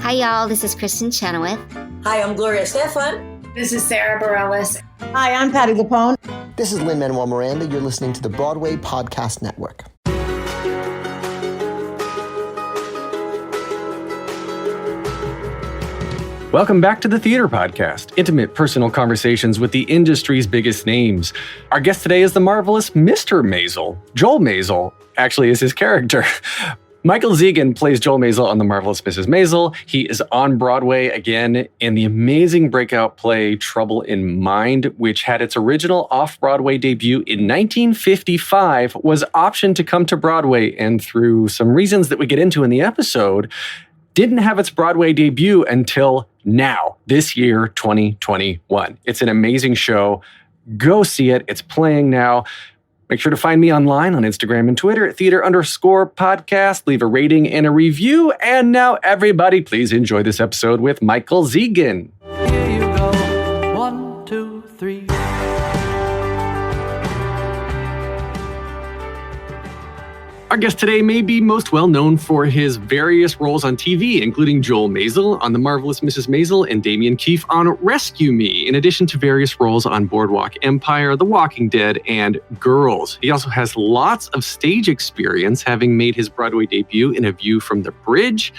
Hi, y'all. This is Kristen Chenoweth. Hi, I'm Gloria Stefan. This is Sarah Bareilles. Hi, I'm Patty Lapone. This is Lin-Manuel Miranda. You're listening to the Broadway Podcast Network. Welcome back to the Theater Podcast, intimate personal conversations with the industry's biggest names. Our guest today is the marvelous Mr. Maisel. Joel Maisel actually is his character. Michael Zegen plays Joel Maisel on The Marvelous Mrs. Maisel. He is on Broadway again in the amazing breakout play Trouble in Mind, which had its original off-Broadway debut in 1955, was optioned to come to Broadway, and through some reasons that we get into in the episode, didn't have its Broadway debut until now, this year, 2021. It's an amazing show. Go see it. It's playing now. Make sure to find me online on Instagram and Twitter at theater_podcast. Leave a rating and a review. And now, everybody, please enjoy this episode with Michael Zegen. Here you go. 1, 2, 3. Our guest today may be most well known for his various roles on TV, including Joel Maisel on The Marvelous Mrs. Maisel and Damien Keefe on Rescue Me, in addition to various roles on Boardwalk Empire, The Walking Dead, and Girls. He also has lots of stage experience, having made his Broadway debut in A View from the Bridge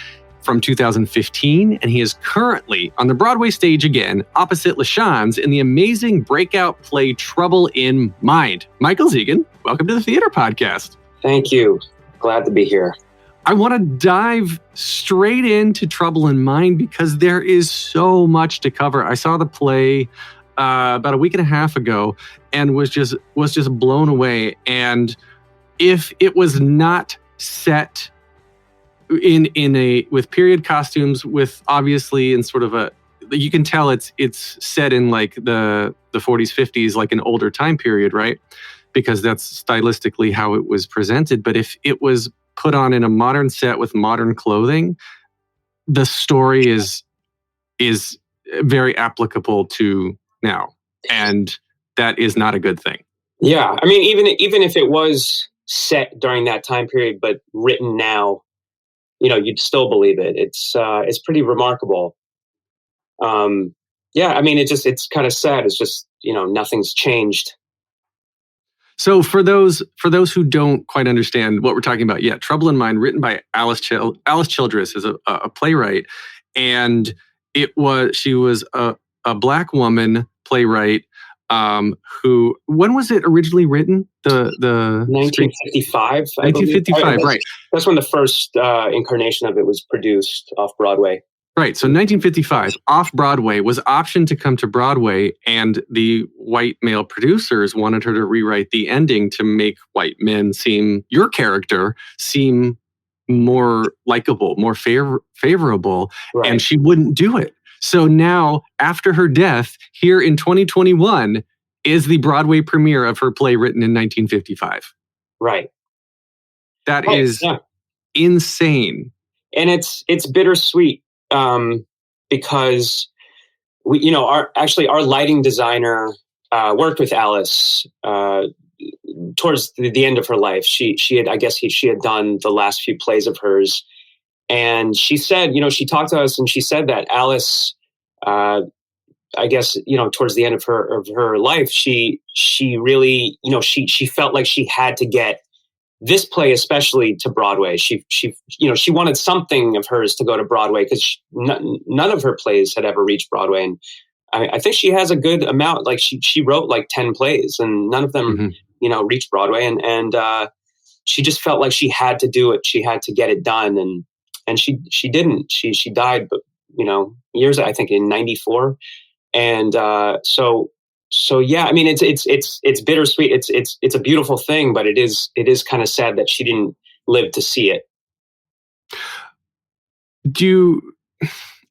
from 2015, and he is currently on the Broadway stage again, opposite LaShawne's, in the amazing breakout play Trouble in Mind. Michael Zegen, welcome to the Theater Podcast. Thank you. Glad to be here. I want to dive straight into Trouble in Mind because there is so much to cover. I saw the play about a week and a half ago and was just blown away. And if it was not set with period costumes, with obviously in sort of a, you can tell it's set in like the 40s, 50s, like an older time period, right? Because that's stylistically how it was presented. But if it was put on in a modern set with modern clothing, the story is very applicable to now. And that is not a good thing. Yeah. I mean, even if it was set during that time period, but written now, you'd still believe it. It's pretty remarkable. Yeah. I mean, it's kind of sad. It's just, nothing's changed. So for those who don't quite understand what we're talking about, yeah, Trouble in Mind, written by Alice Childress, is a playwright, and she was a Black woman playwright who, when was it originally written? The 1955. 1955, right? That's when the first incarnation of it was produced off Broadway. Right. So 1955, off-Broadway, was optioned to come to Broadway, and the white male producers wanted her to rewrite the ending to make white men your character seem more likable, more favorable, right. And she wouldn't do it. So now, after her death, here in 2021, is the Broadway premiere of her play written in 1955. Right. That is insane. And it's bittersweet. Because our lighting designer worked with Alice towards the end of her life. She had done the last few plays of hers, and she said, she talked to us and she said that Alice, towards the end of her life, she really, she felt like she had to get this play especially to Broadway. She wanted something of hers to go to Broadway because none of her plays had ever reached Broadway. And I think she has a good amount. Like she wrote like 10 plays and none of them, reached Broadway. And she just felt like she had to do it. She had to get it done. And she didn't. She died, but years, I think in 94. And So yeah, I mean it's bittersweet. It's a beautiful thing, but it is kind of sad that she didn't live to see it.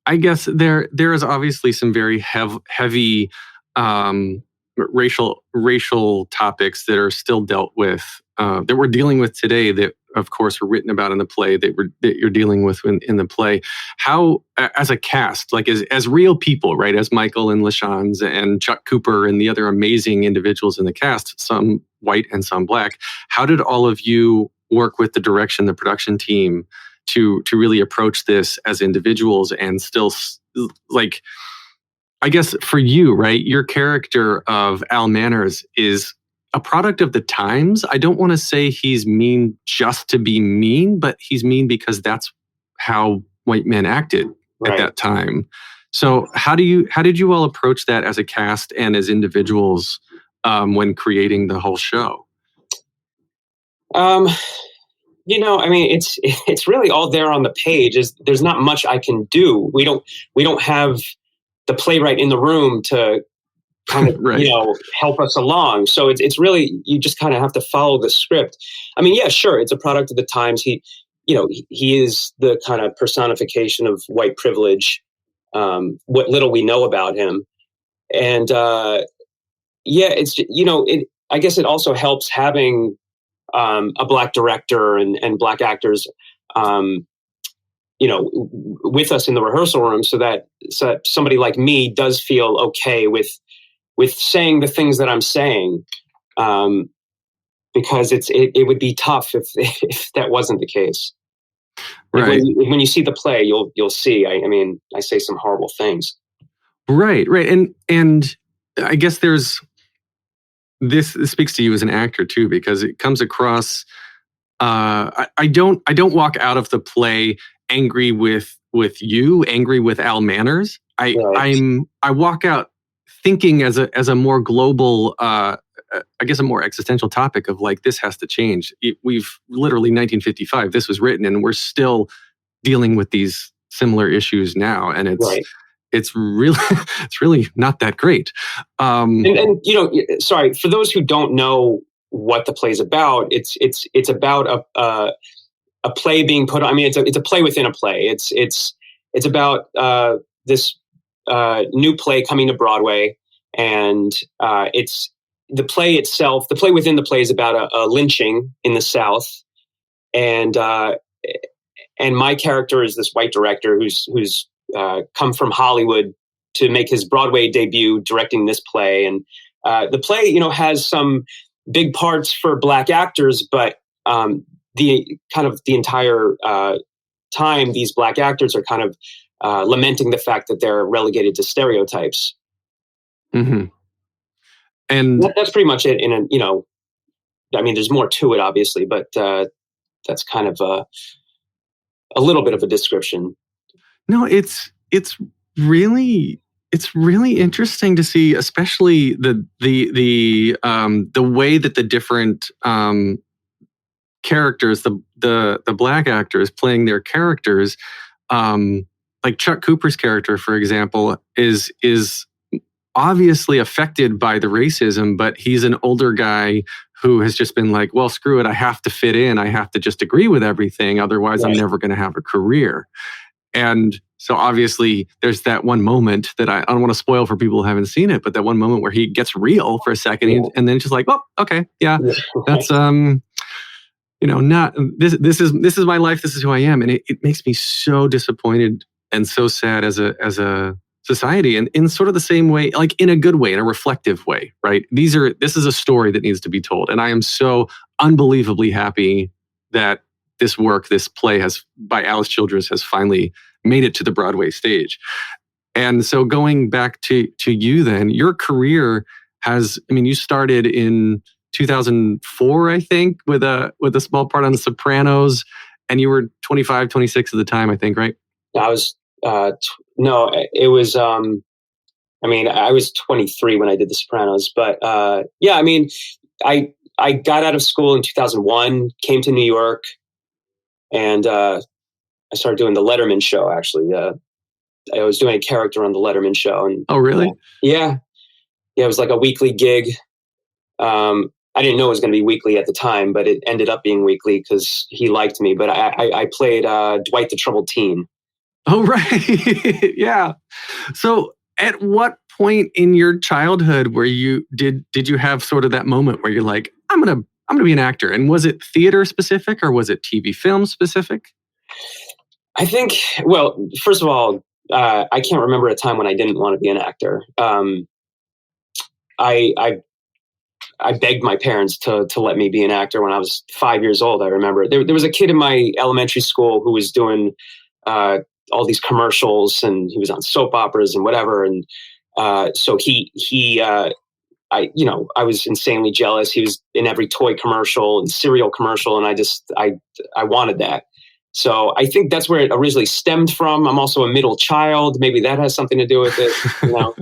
I guess there is obviously some very heavy racial topics that are still dealt with, that we're dealing with today, that of course were written about in the play, that you're dealing with in the play. How, as a cast, like as real people, right, as Michael and LaShawne's and Chuck Cooper and the other amazing individuals in the cast, some white and some Black, how did all of you work with the production team to really approach this as individuals and still like, I guess for you, right? Your character of Al Manners is a product of the times. I don't want to say he's mean just to be mean, but he's mean because that's how white men acted at that time. So how did you all approach that as a cast and as individuals when creating the whole show? I mean, it's really all there on the page. There's not much I can do. We don't have the playwright in the room to kind of help us along. So it's really, you just kind of have to follow the script. I mean, yeah, sure, it's a product of the times. He is the kind of personification of white privilege. What little we know about him, and it's I guess it also helps having a Black director and Black actors, with us in the rehearsal room, so that somebody like me does feel okay with saying the things that I'm saying, because it would be tough if that wasn't the case. Right. When you see the play, you'll see. I mean, I say some horrible things. Right. And I guess there's this speaks to you as an actor too, because it comes across. I don't walk out of the play angry with you, angry with Al Manners. I walk out thinking as a more global, I guess a more existential topic of like, this has to change. We've literally 1955, this was written, and we're still dealing with these similar issues now. And it's really not that great. Sorry, for those who don't know what the play's about, it's about a play being put on. I mean, it's a play within a play. It's about this new play coming to Broadway, and it's the play itself. The play within the play is about a lynching in the South, and my character is this white director who's come from Hollywood to make his Broadway debut directing this play. And the play, has some big parts for Black actors, but the entire time, these Black actors are kind of lamenting the fact that they're relegated to stereotypes. Mm-hmm. And that's pretty much it. I mean, there's more to it, obviously, but that's kind of a little bit of a description. No, it's really interesting to see, especially the way that the different characters, the Black actors playing their characters, like Chuck Cooper's character, for example, is obviously affected by the racism, but he's an older guy who has just been like, well, screw it, I have to fit in, I have to just agree with everything, otherwise I'm never going to have a career. And so obviously there's that one moment that I don't want to spoil for people who haven't seen it, but that one moment where he gets real for a second and then just like, oh, okay, yeah, that's, not, this is my life, this is who I am. And it makes me so disappointed and so sad as a society, and in sort of the same way, like in a good way, in a reflective way, right? This is a story that needs to be told. And I am so unbelievably happy that this play by Alice Childress has finally made it to the Broadway stage. And so going back to you then, your career you started in 2004, I think, with a small part on The Sopranos, and you were 25, 26 at the time, I think, right? I was, it was, I was 23 when I did The Sopranos, but I got out of school in 2001, came to New York, and I started doing the Letterman show, actually. I was doing a character on the Letterman show. And, oh, really? Yeah, it was like a weekly gig. I didn't know it was going to be weekly at the time, but it ended up being weekly because he liked me. But I played Dwight the Troubled Teen. Oh, right. Yeah. So at what point in your childhood were did you have sort of that moment where you're like, I'm going to be an actor? And was it theater specific or was it TV film specific? I think, well, first of all, I can't remember a time when I didn't want to be an actor. I begged my parents to let me be an actor when I was 5 years old. I remember there was a kid in my elementary school who was doing all these commercials, and he was on soap operas and whatever. And so I was insanely jealous. He was in every toy commercial and cereal commercial, and I wanted that. So I think that's where it originally stemmed from. I'm also a middle child. Maybe that has something to do with it, you know.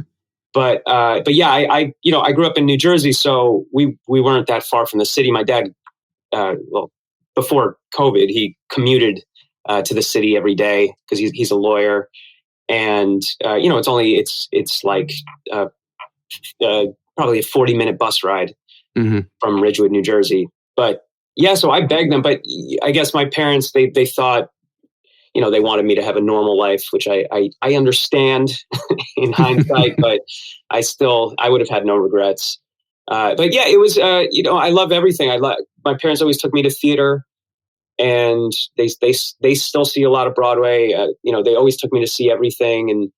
But yeah, I grew up in New Jersey, so we weren't that far from the city. My dad, before COVID, he commuted to the city every day because he's a lawyer, and it's like probably a 40-minute bus ride from Ridgewood, New Jersey. But yeah, so I begged them, but I guess my parents, they thought, they wanted me to have a normal life, which I understand in hindsight, but I would have had no regrets. But yeah, it was, I love everything. My parents always took me to theater, and they still see a lot of Broadway. They always took me to see everything. And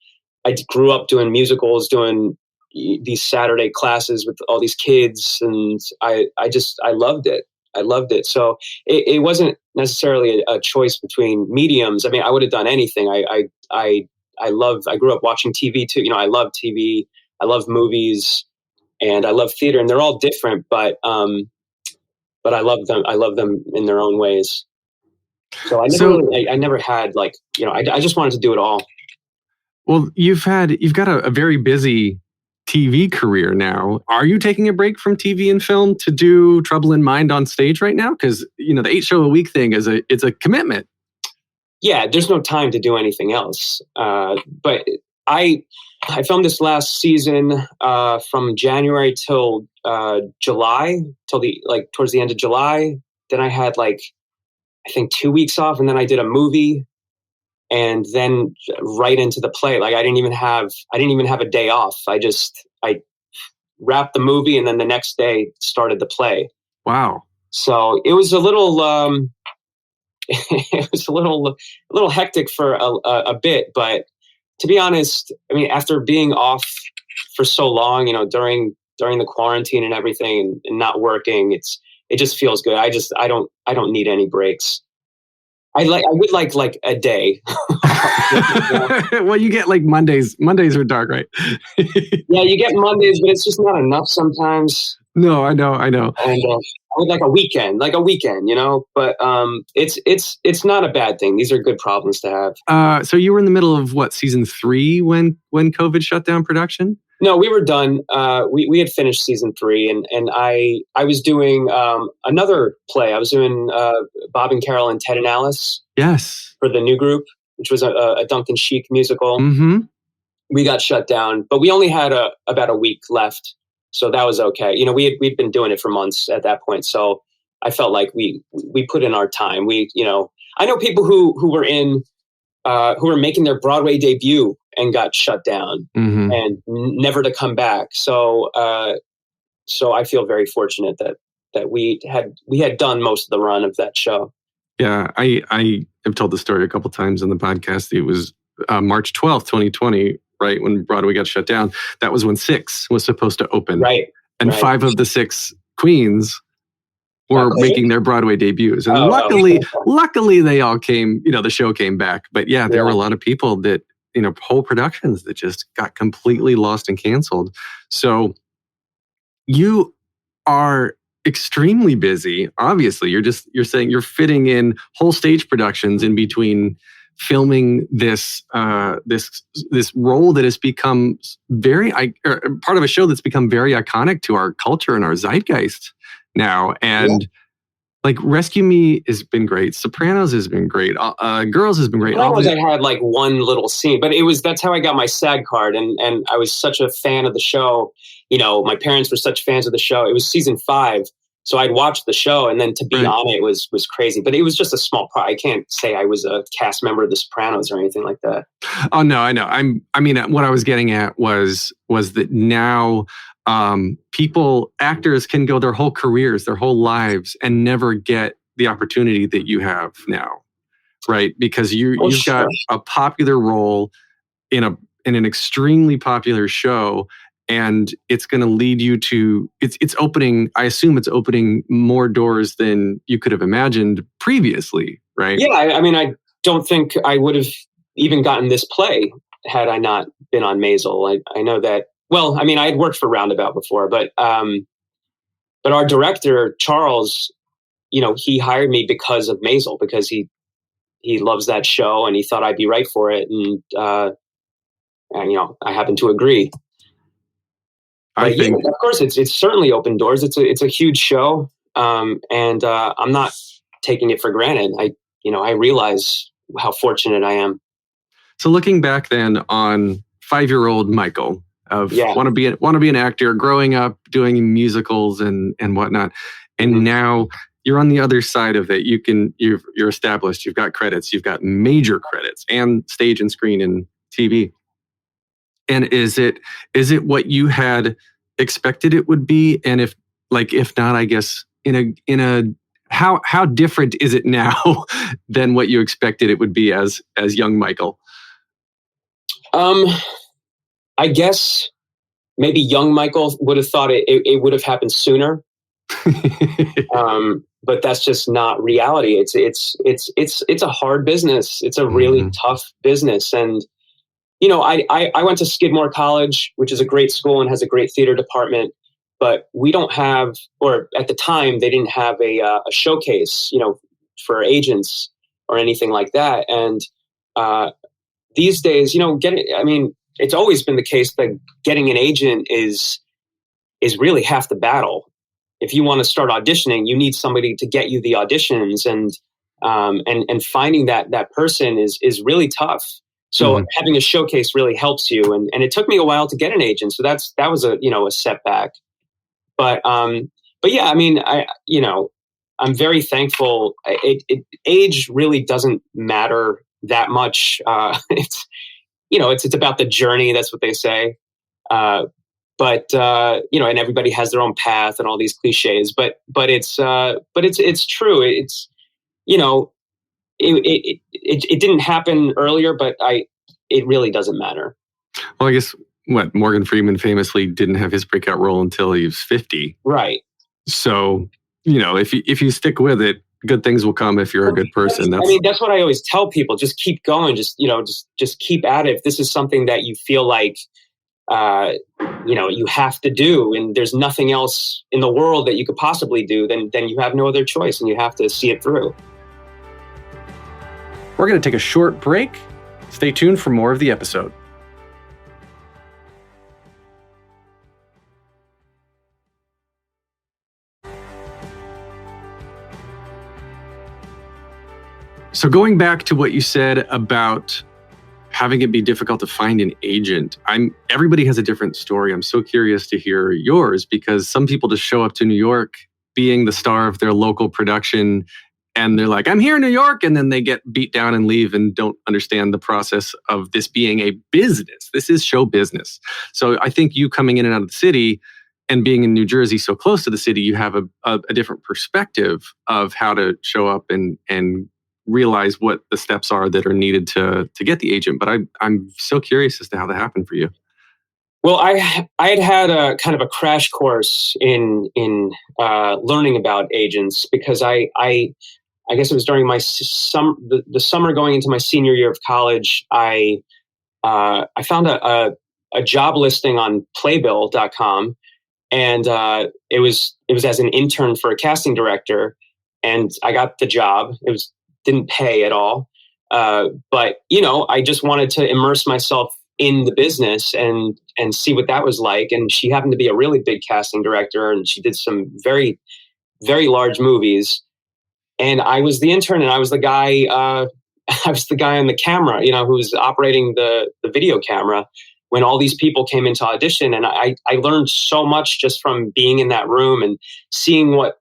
I grew up doing musicals, doing these Saturday classes with all these kids. And I loved it. I loved it. So it wasn't necessarily a choice between mediums. I mean, I would have done anything. I grew up watching TV too. I love TV. I love movies, and I love theater, and they're all different, but I love them. I love them in their own ways. So I never had I just wanted to do it all. Well, you've got a very busy TV career now. Are you taking a break from TV and film to do Trouble in Mind on stage right now? Because the 8 show a week thing it's a commitment. Yeah, there's no time to do anything else. But I filmed this last season from January till July, till towards the end of July. Then I had I think 2 weeks off, and then I did a movie, and then right into the play. I didn't even have a day off. I wrapped the movie, and then the next day started the play. Wow. So it was a little it was a little hectic for a bit, but to be honest, I mean, after being off for so long, during the quarantine and everything, and not working, it just feels good. I don't need any breaks. I would like a day. Well, you get Mondays. Mondays are dark, right? Yeah, you get Mondays, but it's just not enough sometimes. No, I know. And I would like a weekend, But it's not a bad thing. These are good problems to have. So you were in the middle of season 3 when COVID shut down production? No, we were done. We had finished season 3, and I was doing another play. I was doing Bob and Carol and Ted and Alice. Yes, for the new group, which was a Duncan Sheik musical. Mm-hmm. We got shut down, but we only had about a week left, so that was okay. We'd been doing it for months at that point, so I felt like we put in our time. I know people who were making their Broadway debut and got shut down and never to come back. So I feel very fortunate that we had done most of the run of that show. Yeah, I have told the story a couple times on the podcast. It was March 12th, 2020, right when Broadway got shut down. That was when 6 was supposed to open. Right. And 5 of the 6 queens were making their Broadway debuts. And luckily they all came, the show came back. But yeah, there were a lot of people that, whole productions that just got completely lost and canceled. So you are extremely busy. Obviously, you're saying you're fitting in whole stage productions in between filming this role that has become part of a show that's become very iconic to our culture and our zeitgeist now. And Rescue Me has been great. Sopranos has been great. Girls has been great. Sopranos, I had one little scene, but that's how I got my SAG card. And I was such a fan of the show. My parents were such fans of the show. It was season 5. So I'd watched the show, and then to be on it was crazy. But it was just a small part. I can't say I was a cast member of The Sopranos or anything like that. Oh no, I know. What I was getting at was that now actors can go their whole careers, their whole lives, and never get the opportunity that you have now, right? Because you've got a popular role in an extremely popular show, and it's going to lead you to it's opening. I assume it's opening more doors than you could have imagined previously, right? Yeah, I mean, I don't think I would have even gotten this play had I not been on Maisel. I know that. Well, I mean, I had worked for Roundabout before, but our director Charles, he hired me because of Maisel, because he loves that show and he thought I'd be right for it, and I happen to agree. But yeah, of course, it's certainly opened doors. It's a huge show, and I'm not taking it for granted. I realize how fortunate I am. So looking back then on 5-year-old Michael of want to be an actor, growing up doing musicals and whatnot, and now you're on the other side of it. You're established. You've got credits. You've got major credits and stage and screen and TV. And is it what you had expected it would be? And if not, I guess in a how different is it now than what you expected it would be as young Michael? I guess maybe young Michael would have thought it would have happened sooner. But that's just not reality. It's a hard business. It's a really tough business. And I went to Skidmore College, which is a great school and has a great theater department, but we don't have, or at the time they didn't have a showcase, for agents or anything like that. And these days, it's always been the case that getting an agent is really half the battle. If you want to start auditioning, you need somebody to get you the auditions, and finding that person is really tough. So having a showcase really helps you. And it took me a while to get an agent. So that was a setback. But yeah, I mean, I'm very thankful. Age really doesn't matter that much. It's about the journey. That's what they say. But and everybody has their own path and all these cliches, but it's true. It didn't happen earlier, but it really doesn't matter. Well, I guess Morgan Freeman famously didn't have his breakout role until he was 50. Right. So, if you stick with it, good things will come if you're a good person. That's what I always tell people. Just keep going. Just keep at it. If this is something that you feel like, you have to do, and there's nothing else in the world that you could possibly do, then you have no other choice, and you have to see it through. We're going to take a short break. Stay tuned for more of the episode. So going back to what you said about having it be difficult to find an agent, everybody has a different story. I'm so curious to hear yours, because some people just show up to New York being the star of their local production, and they're like, I'm here in New York, and then they get beat down and leave and don't understand the process of this being a business. This is show business. So I think you coming in and out of the city and being in New Jersey so close to the city, you have a different perspective of how to show up and realize what the steps are that are needed to get the agent. But I'm so curious as to how that happened for you. Well, I had a kind of a crash course in learning about agents, because I guess it was during my the summer going into my senior year of college. I found a job listing on Playbill.com, and it was as an intern for a casting director, and I got the job. Didn't pay at all. But, I just wanted to immerse myself in the business and see what that was like. And she happened to be a really big casting director, and she did some very, very large movies. And I was the intern, and I was the guy, on the camera, who was operating the video camera when all these people came into audition. And I learned so much just from being in that room and seeing what,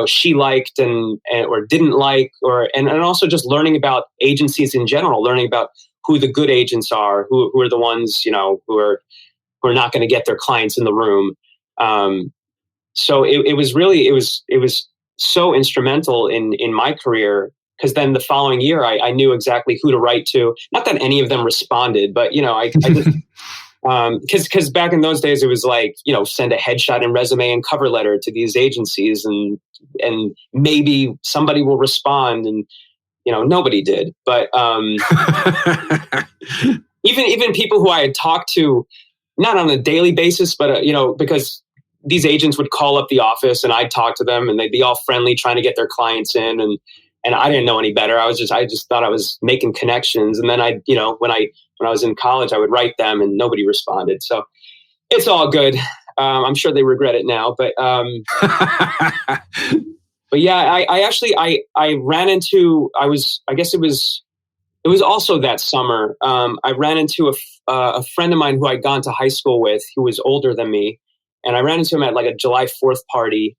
she liked and or didn't like, and also just learning about agencies in general, learning about who the good agents are, who are the ones, who are not going to get their clients in the room. So it was so instrumental in my career, because then the following year I knew exactly who to write to. Not that any of them responded, but I just Because back in those days, it was like, send a headshot and resume and cover letter to these agencies, and maybe somebody will respond, and nobody did. But even people who I had talked to, not on a daily basis, but because these agents would call up the office and I'd talk to them, and they'd be all friendly trying to get their clients in, and I didn't know any better. I just thought I was making connections, and then when I was in college, I would write them and nobody responded. So it's all good. I'm sure they regret it now, but but yeah, I ran into, I guess it was also that summer. I ran into a friend of mine who I'd gone to high school with, who was older than me. And I ran into him at like a July 4th party,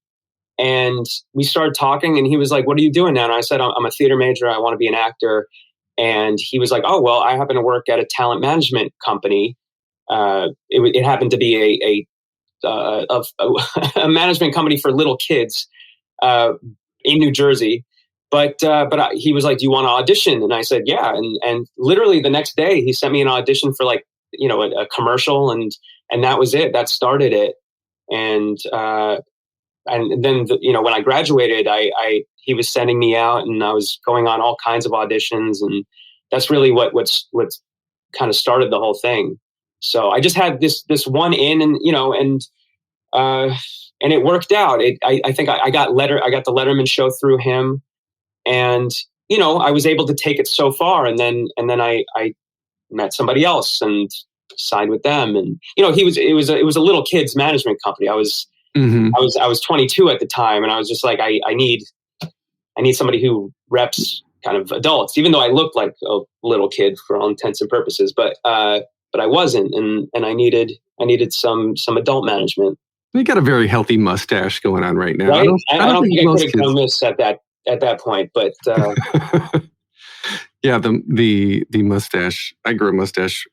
and we started talking, and he was like, "What are you doing now?" And I said, "I'm a theater major. I want to be an actor." And he was like, "Oh, well, I happen to work at a talent management company." It happened to be a management company for little kids in New Jersey. But he was like, "Do you want to audition?" And I said, "Yeah." And literally the next day, he sent me an audition for like a commercial, and that was it. That started it. And then when I graduated, he was sending me out, and I was going on all kinds of auditions, and that's really what's kind of started the whole thing. So I just had this one in, and it worked out. I think I got the Letterman show through him, and I was able to take it so far, and then I met somebody else and signed with them, and it was a little kids management company. I was 22 at the time, and I was just like, I need somebody who reps kind of adults, even though I looked like a little kid for all intents and purposes, but I wasn't, and I needed some adult management. You got a very healthy mustache going on right now. Right? I don't think I could have done this at that point, but yeah, the mustache. I grew a mustache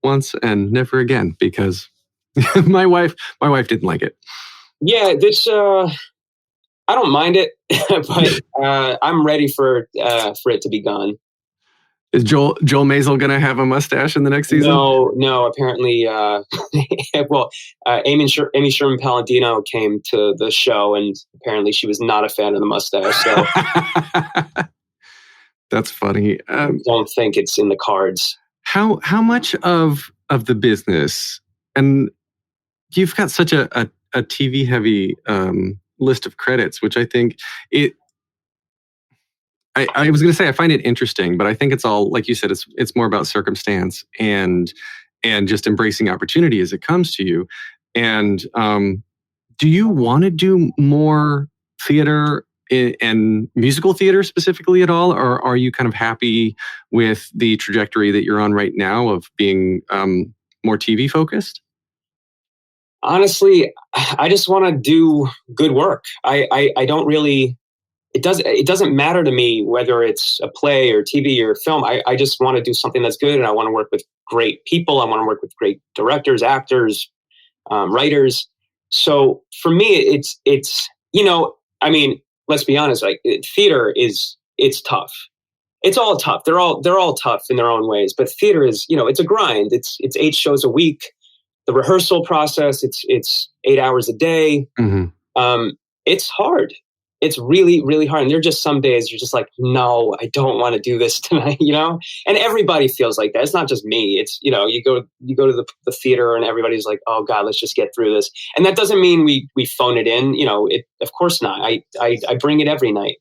once and never again because my wife didn't like it. Yeah, this I don't mind it, but I'm ready for it to be gone. Is Joel Maisel going to have a mustache in the next season? No. Apparently, well, Amy Sherman Palladino came to the show, and apparently she was not a fan of the mustache. So that's funny. I don't think it's in the cards. How much of the business, and you've got such a TV heavy list of credits, which I think I was going to say I find it interesting, but I think it's all, like you said, it's more about circumstance and just embracing opportunity as it comes to you. And do you want to do more theater and musical theater specifically at all, or are you kind of happy with the trajectory that you're on right now of being more TV focused? Honestly, I just want to do good work. I don't really. It doesn't matter to me whether it's a play or TV or film. I just want to do something that's good, and I want to work with great people. I want to work with great directors, actors, writers. So for me, it's I mean, let's be honest. Like theater it's tough. It's all tough. They're all tough in their own ways. But theater is it's a grind. It's 8 shows a week. The rehearsal process. It's 8 hours a day. Mm-hmm. It's hard. It's really, really hard. And there are just some days you're just like, no, I don't want to do this tonight, And everybody feels like that. It's not just me. It's, you go to the theater and everybody's like, oh God, let's just get through this. And that doesn't mean we phone it in, of course not. I bring it every night,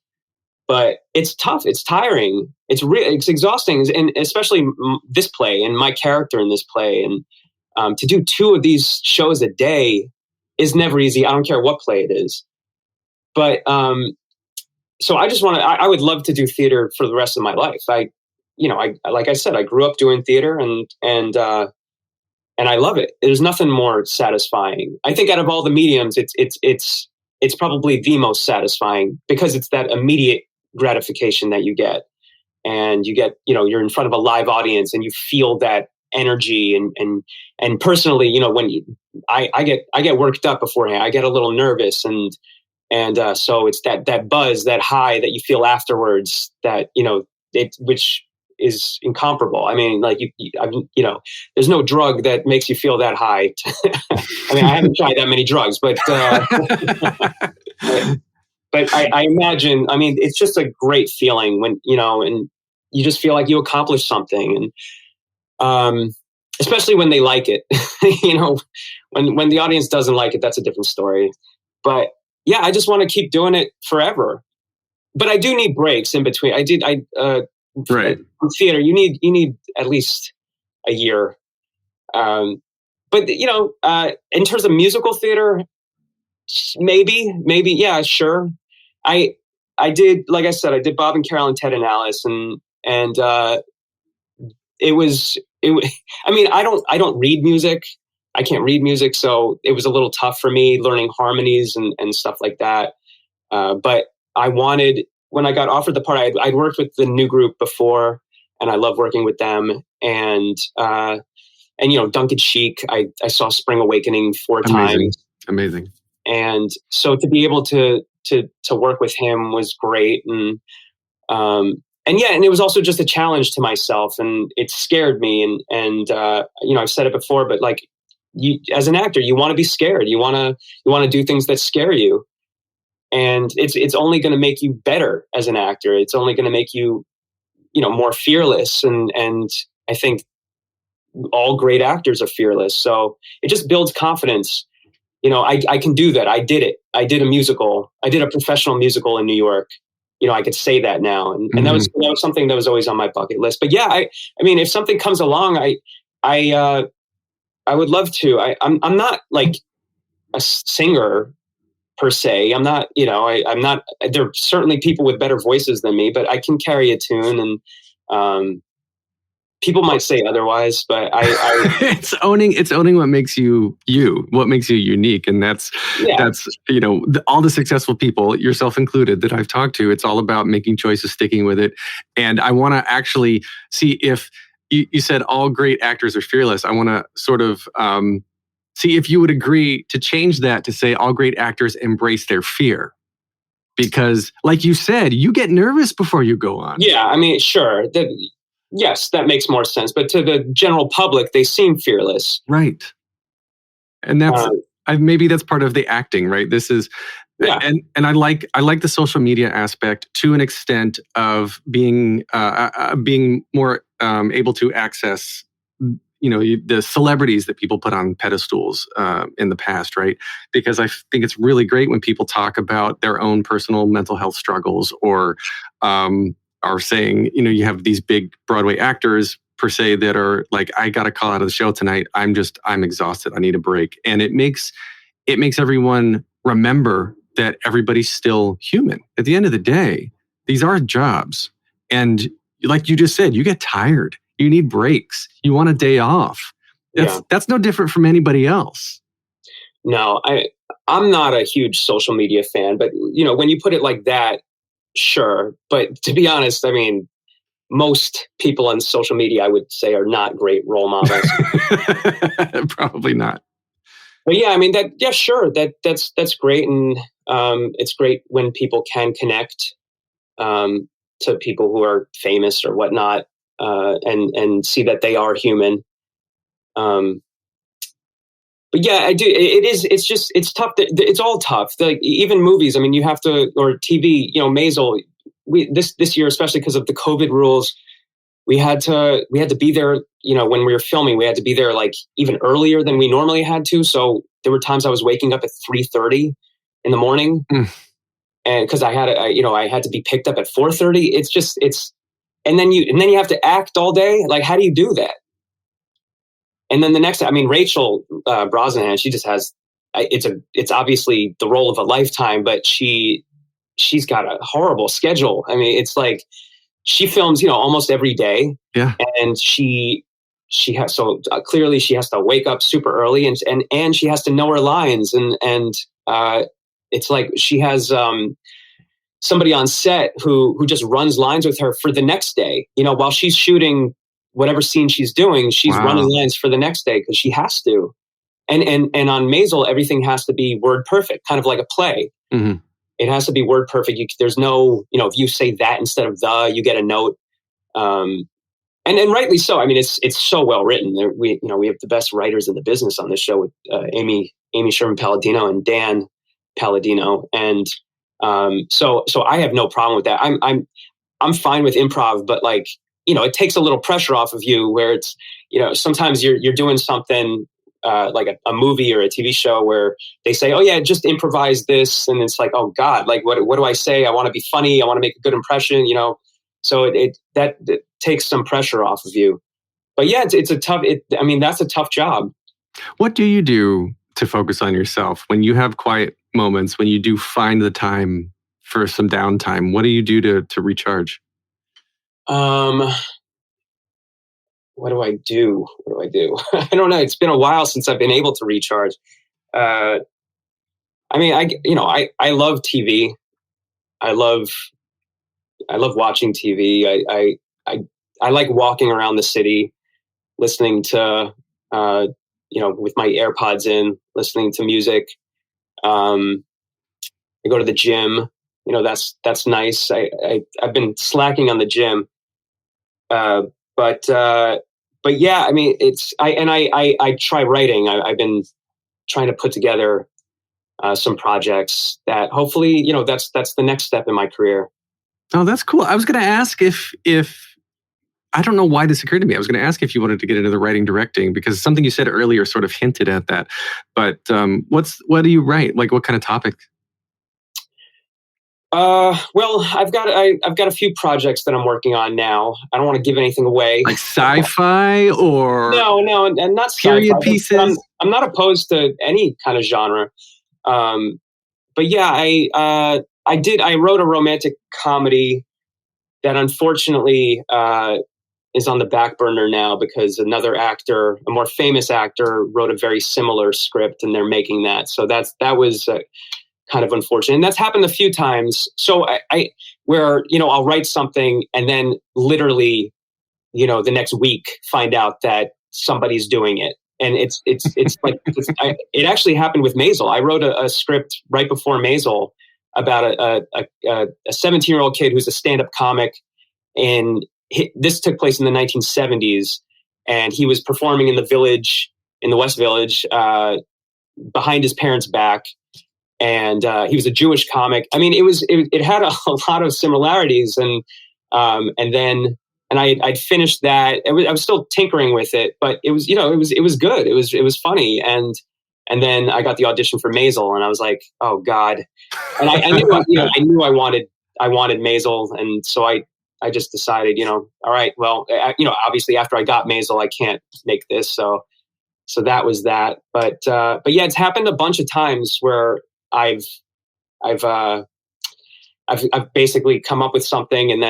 but it's tough. It's tiring. It's exhausting. And especially this play and my character in this play. And to do 2 of these shows a day is never easy. I don't care what play it is. But so I just I would love to do theater for the rest of my life. I like I said, I grew up doing theater and I love it. There's nothing more satisfying. I think out of all the mediums, it's probably the most satisfying because it's that immediate gratification that you get, and you get you're in front of a live audience and you feel that energy and personally when I get worked up beforehand. I get a little nervous and so it's that buzz, that high that you feel afterwards, that which is incomparable. I mean, like there's no drug that makes you feel that high. I mean, I haven't tried that many drugs, but but I imagine. I mean, it's just a great feeling when and you just feel like you accomplished something, and especially when they like it. When the audience doesn't like it, that's a different story. But yeah, I just want to keep doing it forever. But I do need breaks in between. Right. In theater, you need at least a year. But in terms of musical theater, maybe, yeah, sure. I did, like I said, I did Bob and Carol and Ted and Alice, and it was. I mean, I don't read music. I can't read music, so it was a little tough for me learning harmonies and stuff like that. But I wanted, when I got offered the part, I'd worked with the new group before, and I love working with them. And Duncan Sheik, I saw Spring Awakening 4 times. Amazing. And so to be able to work with him was great. And it was also just a challenge to myself, and it scared me. And I've said it before, but like, you, as an actor, you want to be scared. You want to do things that scare you. And it's only going to make you better as an actor. It's only going to make you, more fearless. And I think all great actors are fearless. So it just builds confidence. I can do that. I did it. I did a musical. I did a professional musical in New York. I could say that now. And that was something that was always on my bucket list. But yeah, I mean, if something comes along, I would love to. I'm not like a singer per se. I'm not, I'm not, there are certainly people with better voices than me, but I can carry a tune, and people might say otherwise, but it's owning what makes you, what makes you unique. And that's all the successful people, yourself included, that I've talked to, it's all about making choices, sticking with it. And I want to actually see if you said all great actors are fearless. I want to sort of see if you would agree to change that to say all great actors embrace their fear. Because like you said, you get nervous before you go on. Yeah, I mean, sure. Yes, that makes more sense. But to the general public, they seem fearless. Right. And that's maybe that's part of the acting, right? This is, and I like the social media aspect to an extent of being more able to access, the celebrities that people put on pedestals in the past, right? Because I think it's really great when people talk about their own personal mental health struggles, or are saying, you have these big Broadway actors per se that are like, I got to call out of the show tonight. I'm exhausted. I need a break. And it makes everyone remember that everybody's still human. At the end of the day, these are jobs. And like you just said, you get tired. You need breaks. You want a day off. That's no different from anybody else. No, I'm not a huge social media fan, but when you put it like that, sure. But to be honest, I mean, most people on social media, I would say, are not great role models. Probably not. But yeah, I mean, sure. That's great. And it's great when people can connect to people who are famous or whatnot, and see that they are human. But yeah, I do. It's tough. It's all tough. Like even movies. I mean, you have to, or TV. Maisel. This year, especially because of the COVID rules, we had to be there. When we were filming, we had to be there like even earlier than we normally had to. So there were times I was waking up at 3:30 in the morning, and because I had to be picked up at 4:30. And then you have to act all day. Like, how do you do that? And then the next, I mean, Rachel Brosnahan, she just has, it's obviously the role of a lifetime, but she's got a horrible schedule. I mean, it's like she films, almost every day. Yeah. And she has, so clearly she has to wake up super early, and she has to know her lines. And it's like she has somebody on set who just runs lines with her for the next day, while she's shooting whatever scene she's doing, she's running lines for the next day because she has to. And on Maisel, everything has to be word perfect, kind of like a play. Mm-hmm. It has to be word perfect. There's no, if you say that instead of the, you get a note. and rightly so. I mean, it's so well written. We have the best writers in the business on this show with Amy Sherman Palladino and Dan Palladino, and so I have no problem with that. I'm fine with improv, but like, it takes a little pressure off of you where it's, sometimes you're doing something like a movie or a TV show where they say, oh yeah, just improvise this. And it's like, oh God, like what do I say? I want to be funny. I want to make a good impression, so that takes some pressure off of you. But yeah, it's a tough, that's a tough job. What do you do to focus on yourself when you have quiet moments, when you do find the time for some downtime? What do you do to recharge? What do I do? I don't know. It's been a while since I've been able to recharge. I love TV. I love watching TV. I like walking around the city, listening to, with my AirPods in, listening to music. I go to the gym. That's nice. I've been slacking on the gym. But yeah, I mean, I try writing. I've been trying to put together some projects that hopefully, that's the next step in my career. Oh, that's cool. I was going to ask if I don't know why this occurred to me. I was going to ask if you wanted to get into the writing directing, because something you said earlier sort of hinted at that. But what do you write? Like, what kind of topic? Well, I've got a few projects that I'm working on now. I don't want to give anything away. Like sci-fi or no, and not period sci-fi, pieces. I'm not opposed to any kind of genre. But yeah, I wrote a romantic comedy that unfortunately is on the back burner now because another actor, a more famous actor, wrote a very similar script, and they're making that. So that was kind of unfortunate. And that's happened a few times. So I where, I'll write something and then literally, the next week find out that somebody's doing it. And it's like, it actually happened with Miasel. I wrote a script right before Miasel about a 17-year-old kid who's a stand-up comic. And this took place in the 1970s. And he was performing in the West Village, behind his parents' back. And he was a Jewish comic. I mean, it had a lot of similarities, and I'd finished that. I was still tinkering with it, but it was good. It was funny, and then I got the audition for Miasel, and I was like, oh God, and I knew I wanted Miasel, and so I just decided, all right, well, obviously after I got Miasel, I can't make this, so that was that. But yeah, it's happened a bunch of times where I've basically come up with something, and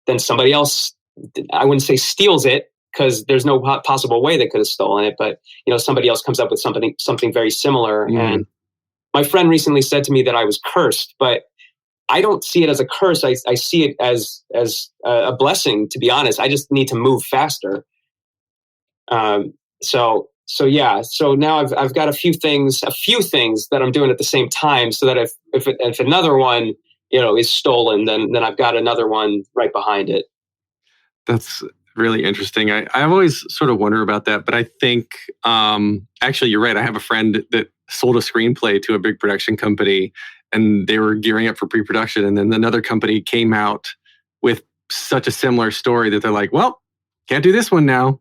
then somebody else, I wouldn't say steals it, because there's no possible way they could have stolen it, but somebody else comes up with something very similar. Mm. And my friend recently said to me that I was cursed, but I don't see it as a curse. I see it as a blessing, to be honest. I just need to move faster. So yeah. So now I've got a few things that I'm doing at the same time, so that if another one, is stolen, then I've got another one right behind it. That's really interesting. I always sort of wonder about that, but I think actually you're right. I have a friend that sold a screenplay to a big production company, and they were gearing up for pre-production, and then another company came out with such a similar story that they're like, well, can't do this one now.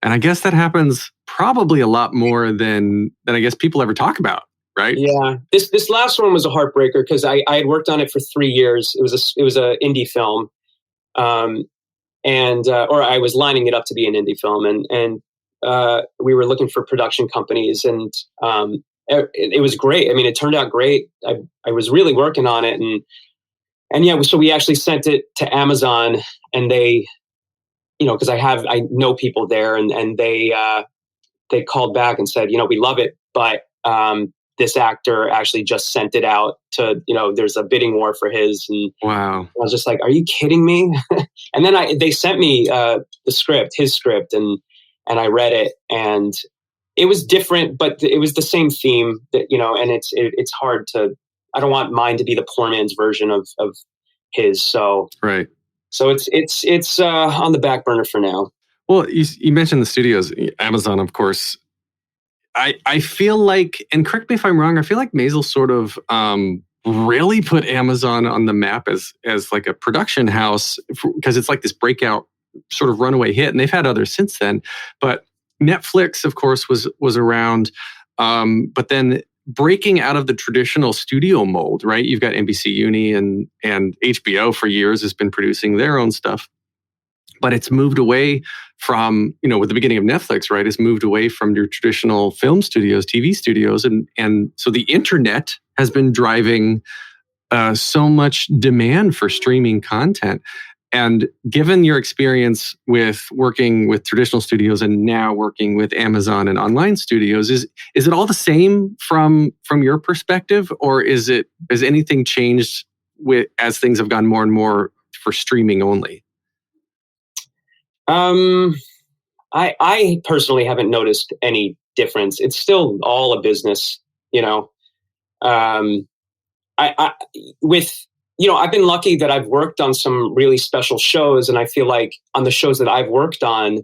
And I guess that happens probably a lot more than I guess people ever talk about, right? Yeah. This last one was a heartbreaker because I had worked on it for 3 years. It was an indie film, or I was lining it up to be an indie film, and we were looking for production companies, and it was great. I mean, it turned out great. I was really working on it, and yeah, so we actually sent it to Amazon, and they, because I know people there, and they called back and said, we love it, but this actor actually just sent it out to, there's a bidding war for his. And wow, I was just like, are you kidding me? And then they sent me his script, and I read it, and it was different, but it was the same theme that, and it's hard to, I don't want mine to be the poor man's version of his. So right. So it's on the back burner for now. Well, you mentioned the studios, Amazon, of course. I feel like, and correct me if I'm wrong, I feel like Maisel sort of really put Amazon on the map as like a production house, because it's like this breakout sort of runaway hit, and they've had others since then. But Netflix, of course, was around, but then breaking out of the traditional studio mold, right? You've got NBC Uni and HBO for years has been producing their own stuff. But it's moved away from, with the beginning of Netflix, right? It's moved away from your traditional film studios, TV studios. And so the internet has been driving so much demand for streaming content. And given your experience with working with traditional studios and now working with Amazon and online studios, is it all the same from your perspective? Or has anything changed as things have gone more and more for streaming only? I personally haven't noticed any difference. It's still all a business, I've been lucky that I've worked on some really special shows, and I feel like on the shows that I've worked on,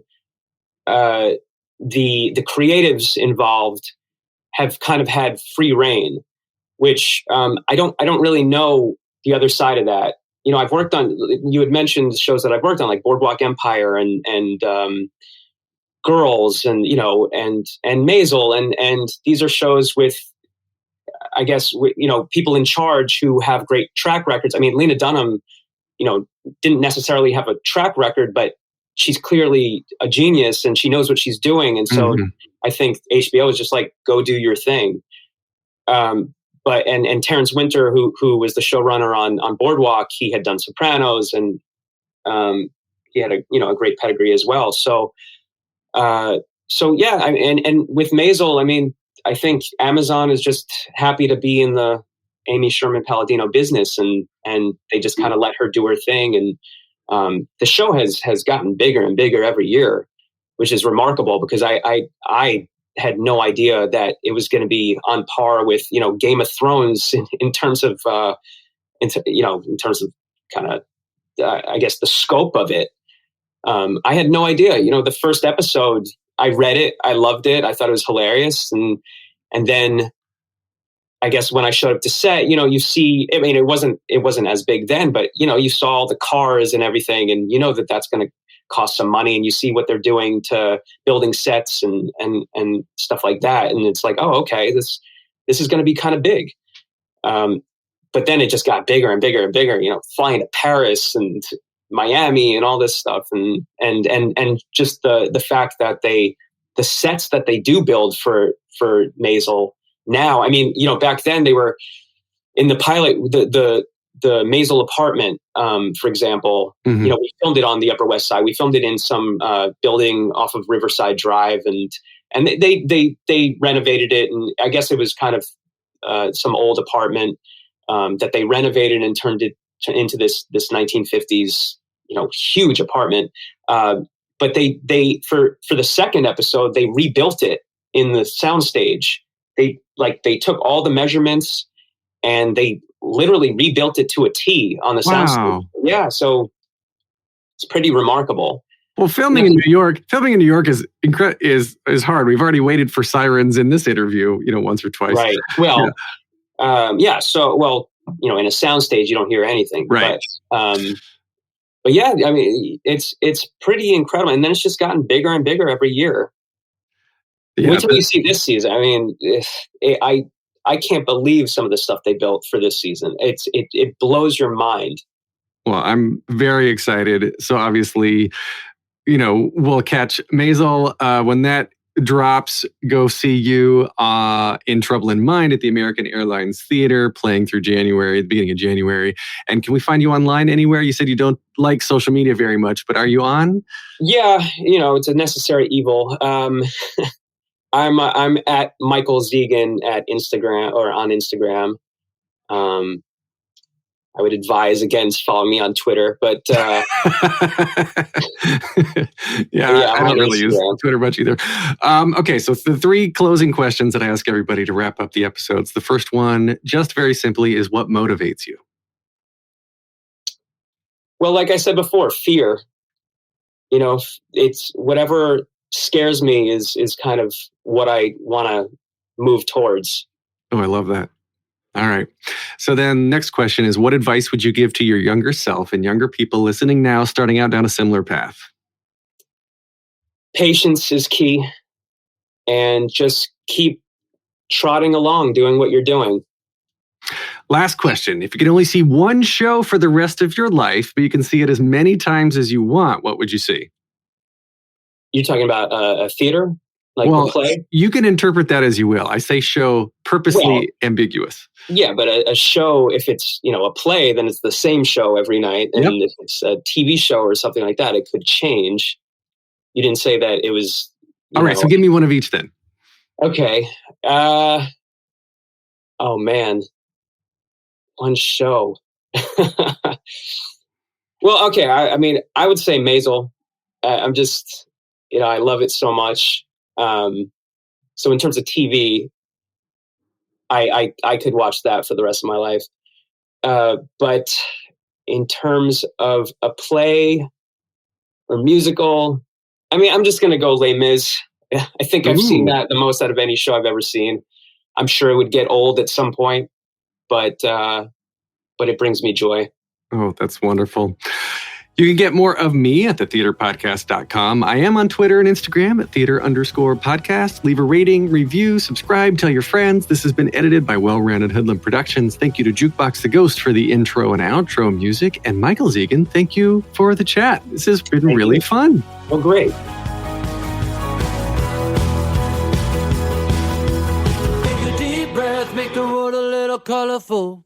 the creatives involved have kind of had free reign, which I don't really know the other side of that. I've worked on, you had mentioned shows that I've worked on, like Boardwalk Empire and Girls and Maisel. And these are shows with, I guess, people in charge who have great track records. I mean, Lena Dunham, didn't necessarily have a track record, but she's clearly a genius and she knows what she's doing. And so I think HBO is just like, go do your thing. But Terrence Winter, who was the showrunner on Boardwalk, he had done Sopranos, and he had a great pedigree as well. So yeah, and with Maisel, I mean, I think Amazon is just happy to be in the Amy Sherman Palladino business, and they just kind of let her do her thing, and the show has gotten bigger and bigger every year, which is remarkable because I had no idea that it was going to be on par with Game of Thrones in terms of in terms of kind of I guess the scope of it. I had no idea. The first episode, I read it, I loved it, I thought it was hilarious, and then I guess when I showed up to set, you see, I mean, it wasn't as big then, but you saw all the cars and everything, and that's going to cost some money, and you see what they're doing to building sets and stuff like that, and it's like, oh, okay, this is going to be kind of big. But then it just got bigger and bigger and bigger. Flying to Paris and Miami and all this stuff, and just the fact that the sets that they do build for Maisel now. I mean, back then they were in the pilot, the Maisel apartment, for example. We filmed it on the Upper West Side. We filmed it in some building off of Riverside Drive, and they renovated it. And I guess it was kind of some old apartment that they renovated and turned it into this 1950s huge apartment. But they for the second episode, they rebuilt it in the soundstage. They took all the measurements and they literally rebuilt it to a T on the soundstage. Yeah, so it's pretty remarkable. Well, filming in New York is hard. We've already waited for sirens in this interview, once or twice. Right. Well, yeah. So, in a soundstage, you don't hear anything. Right. But yeah, I mean, it's pretty incredible, and then it's just gotten bigger and bigger every year. Yeah, wait till you see this season. I mean, I can't believe some of the stuff they built for this season. It blows your mind. Well, I'm very excited. So obviously, we'll catch Maisel when that drops. Go see you in Trouble in Mind at the American Airlines Theater, playing through January, the beginning of January. And can we find you online anywhere? You said you don't like social media very much, but are you on? Yeah, it's a necessary evil. I'm at Michael Zegen at Instagram or on Instagram. I would advise against following me on Twitter, but yeah, I don't really use Twitter much either. Okay, so the three closing questions that I ask everybody to wrap up the episodes. The first one, just very simply, is what motivates you? Well, like I said before, fear. It's whatever scares me is kind of what I want to move towards. Oh, I love that. All right. So then next question is, what advice would you give to your younger self and younger people listening now, starting out down a similar path? Patience is key, and just keep trotting along, doing what you're doing. Last question. If you could only see one show for the rest of your life, but you can see it as many times as you want, what would you see? You're talking about a theater? Like a play? You can interpret that as you will. I say show purposely ambiguous. Yeah, but a show, if it's, a play, then it's the same show every night. And if it's a TV show or something like that, it could change. You didn't say that it was... All right, so give me one of each then. Okay. Oh, man. One show. Well, okay. I mean, I would say Maisel. I'm just, I love it so much. So in terms of TV, I could watch that for the rest of my life. But in terms of a play or musical, I mean, I'm just going to go Les Mis. I think I've seen that the most out of any show I've ever seen. I'm sure it would get old at some point, but it brings me joy. Oh, that's wonderful. You can get more of me at thetheaterpodcast.com. I am on Twitter and Instagram at theater_podcast. Leave a rating, review, subscribe, tell your friends. This has been edited by Well-Rounded Hoodlum Productions. Thank you to Jukebox the Ghost for the intro and outro music. And Michael Zegen, thank you for the chat. This has been really fun. Well, great. Take a deep breath, make the world a little colorful.